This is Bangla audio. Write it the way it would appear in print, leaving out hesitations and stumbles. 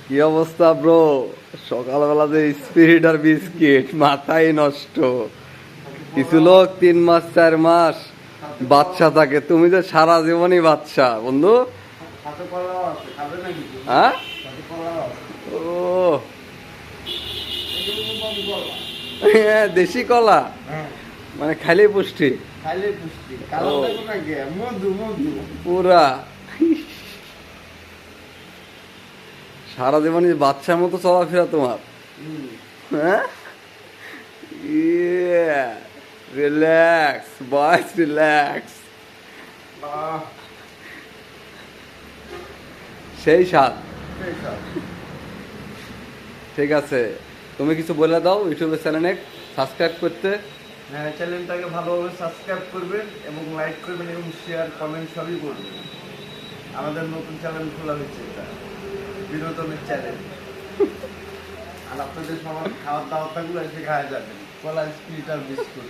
কি অবস্থা ব্রো? সকালবেলা যে স্পিরিট আর বিস্কিট, মাথায় নষ্ট। কিছু লোক 3 মাস 4 মাস বাচ্চা থাকে, তুমি যে সারা জীবনই বাচ্চা বন্ধু। হ্যাঁ, ও হ্যাঁ, দেশি কলা মানে খাইলে পুষ্টি পুরা। সারা জীবনই বাচ্চার মতো চলাফেরা তোমার। হ্যাঁ, রিল্যাক্স বয়স, রিল্যাক্স। সেই স্বাদ। ঠিক আছে, তুমি কিছু বলে দাও ইউটিউবের চ্যানেলে সাবস্ক্রাইব করতে। হ্যাঁ, চ্যানেলটাকে ভালোভাবে সাবস্ক্রাইব করবেন এবং লাইক করবেন এবং শেয়ার কমেন্ট সবই করবেন। আমাদের নতুন চ্যানেল খোলা হয়েছে, এটা বিনোদনের চ্যানেল। আর আপনাদের সবার খাওয়ার দাওয়াতগুলো এসে খাওয়া যাবেন, কলা স্পিরিট আর বিস্কুট।